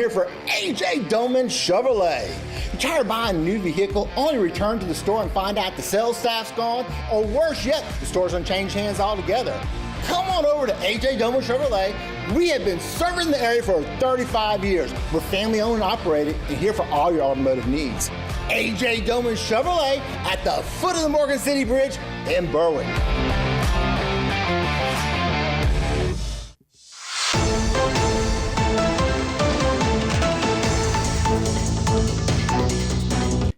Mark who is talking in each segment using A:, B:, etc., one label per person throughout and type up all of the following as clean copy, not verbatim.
A: here for A.J. Doman Chevrolet. You tired of buying a new vehicle, only return to the store and find out the sales staff's gone? Or worse yet, the store's gonna change hands altogether. Come on over to A.J. Doman Chevrolet. We have been serving the area for 35 years. We're family owned and operated and here for all your automotive needs. A.J. Doman Chevrolet at the foot of the Morgan City Bridge in Berwick.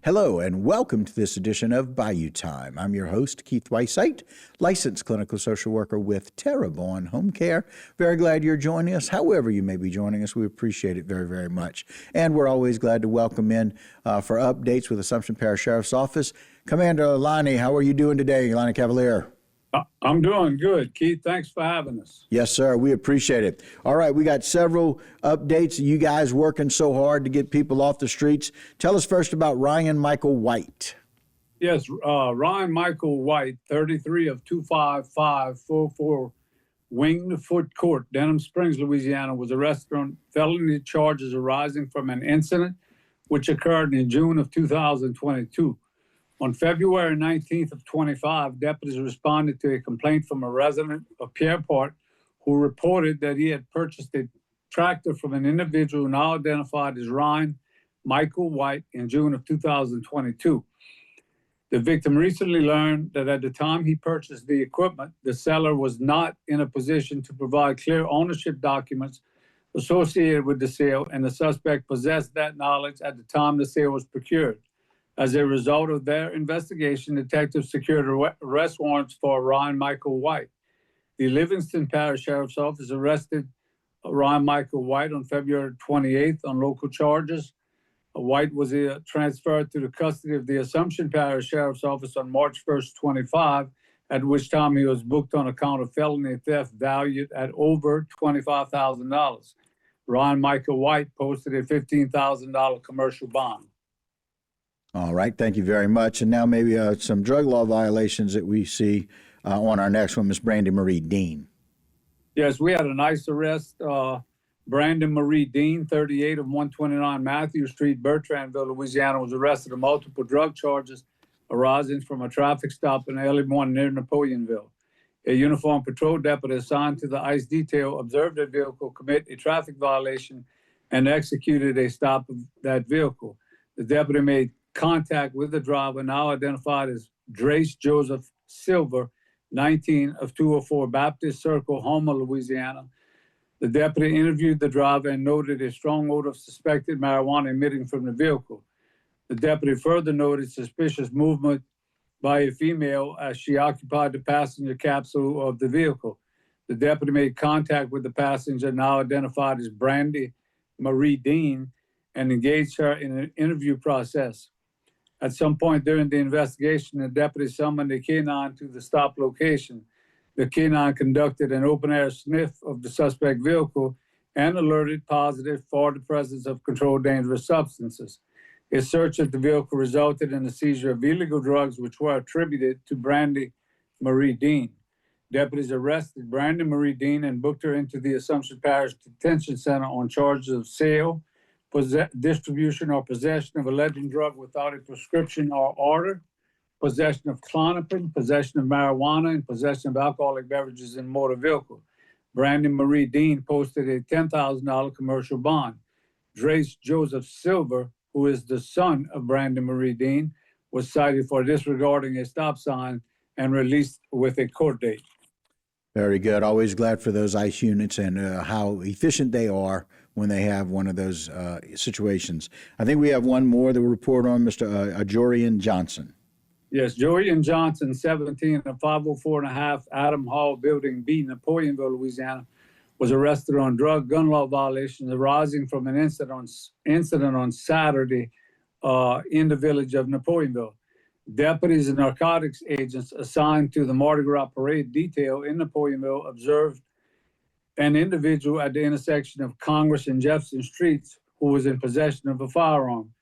B: Hello and welcome to this edition of Bayou Time. I'm your host, Keith Weissite, licensed clinical social worker with Terrebonne Home Care. Very glad you're joining us. However you may be joining us, we appreciate it very, very much. And we're always glad to welcome in for updates with Assumption Parish Sheriff's Office. Commander Lonnie, how are you doing today, Lonnie Cavalier?
C: I'm doing good, Keith. Thanks for having us.
B: Yes, sir. We appreciate it. All right, we got several updates. You guys working so hard to get people off the streets. Tell us first about Ryan Michael White.
C: Yes, Ryan Michael White, 33 of 25544 Winged Foot Court, Denham Springs, Louisiana, was arrested on felony charges arising from an incident which occurred in June of 2022. On February 19th of 25, deputies responded to a complaint from a resident of Pierreport who reported that he had purchased a tractor from an individual now identified as Ryan Michael White in June of 2022. The victim recently learned that at the time he purchased the equipment, the seller was not in a position to provide clear ownership documents associated with the sale, and the suspect possessed that knowledge at the time the sale was procured. As a result of their investigation, detectives secured arrest warrants for Ryan Michael White. The Livingston Parish Sheriff's Office arrested Ryan Michael White on February 28th on local charges. White was transferred to the custody of the Assumption Parish Sheriff's Office on March 1st, 25, at which time he was booked on account of felony theft valued at over $25,000. Ryan Michael White posted a $15,000 commercial bond.
B: All right, thank you very much. And now maybe some drug law violations that we see on our next one, Ms. Brandy Marie Dean.
C: Yes, we had a nice arrest. Brandon Marie Dean, 38 of 129 Matthew Street, Bertrandville, Louisiana, was arrested on multiple drug charges arising from a traffic stop in the early morning near Napoleonville. A uniformed patrol deputy assigned to the ICE detail observed the vehicle commit a traffic violation and executed a stop of that vehicle. The deputy made contact with the driver, now identified as Drace Joseph Silver, 19 of 204 Baptist Circle, Houma, Louisiana. The deputy interviewed the driver and noted a strong odor of suspected marijuana emitting from the vehicle. The deputy further noted suspicious movement by a female as she occupied the passenger capsule of the vehicle. The deputy made contact with the passenger, now identified as Brandy Marie Dean, and engaged her in an interview process. At some point during the investigation, the deputy summoned a canine to the stop location. The canine conducted an open-air sniff of the suspect vehicle and alerted positive for the presence of controlled dangerous substances. A search of the vehicle resulted in the seizure of illegal drugs, which were attributed to Brandy Marie Dean. Deputies arrested Brandy Marie Dean and booked her into the Assumption Parish Detention Center on charges of sale, distribution or possession of a alleged drug without a prescription or order, possession of Klonopin, possession of marijuana, and possession of alcoholic beverages in motor vehicle. Brandon Marie Dean posted a $10,000 commercial bond. Drace Joseph Silver, who is the son of Brandon Marie Dean, was cited for disregarding a stop sign and released with a court date.
B: Very good. Always glad for those ICE units and how efficient they are when they have one of those situations. I think we have one more that we'll report on, Mr. Ajorian Johnson.
C: Yes, Jorian Johnson, 17 of 504.5 Adam Hall Building B, Napoleonville, Louisiana, was arrested on drug gun law violations arising from an incident on Saturday in the village of Napoleonville. Deputies and narcotics agents assigned to the Mardi Gras parade detail in Napoleonville observed an individual at the intersection of Congress and Jefferson Streets who was in possession of a firearm.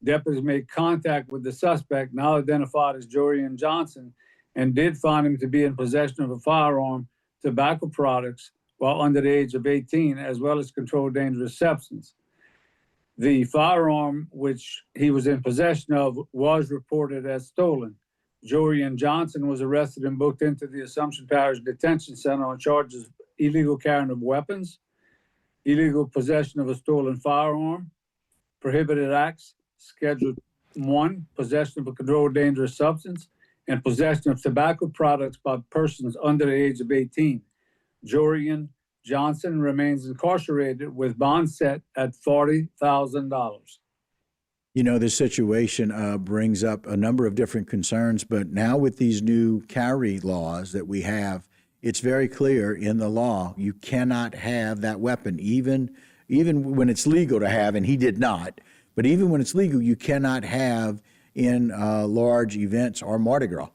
C: Deputies made contact with the suspect, now identified as Jorian Johnson, and did find him to be in possession of a firearm, tobacco products, while under the age of 18, as well as controlled dangerous substance. The firearm which he was in possession of was reported as stolen. Jorian Johnson was arrested and booked into the Assumption Parish Detention Center on charges of illegal carrying of weapons, illegal possession of a stolen firearm, prohibited acts, Schedule 1, possession of a controlled dangerous substance, and possession of tobacco products by persons under the age of 18. Jorian Johnson remains incarcerated with bond set at $40,000.
B: You know, this situation brings up a number of different concerns, but now with these new carry laws that we have, it's very clear in the law you cannot have that weapon, even when it's legal to have, and he did not. But even when it's legal, you cannot have in large events or Mardi Gras.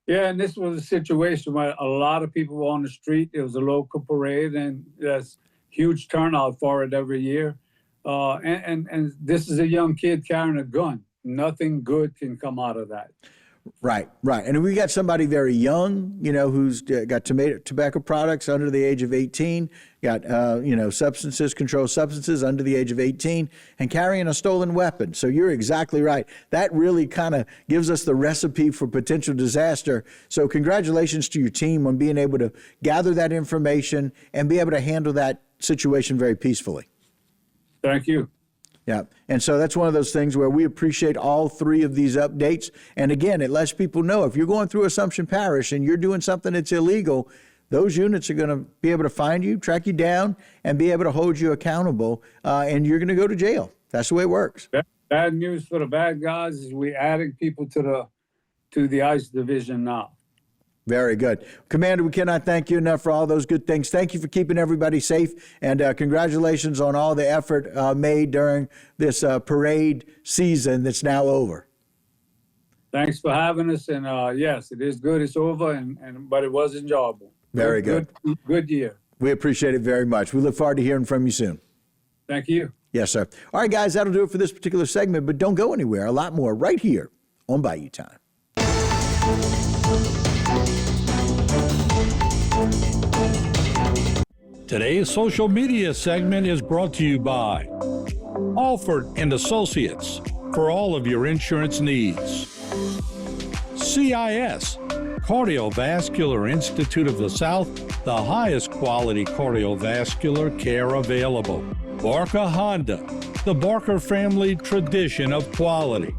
C: Yeah, and this was a situation where a lot of people were on the street. It was a local parade, and there's huge turnout for it every year. And this is a young kid carrying a gun. Nothing good can come out of that.
B: Right. And we got somebody very young, who's got tobacco products under the age of 18, got, controlled substances under the age of 18, and carrying a stolen weapon. So you're exactly right. That really kind of gives us the recipe for potential disaster. So congratulations to your team on being able to gather that information and be able to handle that situation very peacefully.
C: Thank you.
B: Yeah. And so that's one of those things where we appreciate all three of these updates. And again, it lets people know if you're going through Assumption Parish and you're doing something that's illegal, those units are going to be able to find you, track you down, and be able to hold you accountable. And you're going to go to jail. That's the way it works.
C: Bad news for the bad guys is we're adding people to the ICE division now.
B: Very good. Commander, we cannot thank you enough for all those good things. Thank you for keeping everybody safe, and congratulations on all the effort made during this parade season that's now over.
C: Thanks for having us, and yes, it is good it's over, but it was enjoyable.
B: Very good.
C: Good year.
B: We appreciate it very much. We look forward to hearing from you soon.
C: Thank you.
B: Yes, sir. All right, guys, that'll do it for this particular segment, but don't go anywhere. A lot more right here on Bayou Time.
D: Today's social media segment is brought to you by Alford and Associates for all of your insurance needs. CIS, Cardiovascular Institute of the South, the highest quality cardiovascular care available. Barker Honda, the Barker family tradition of quality.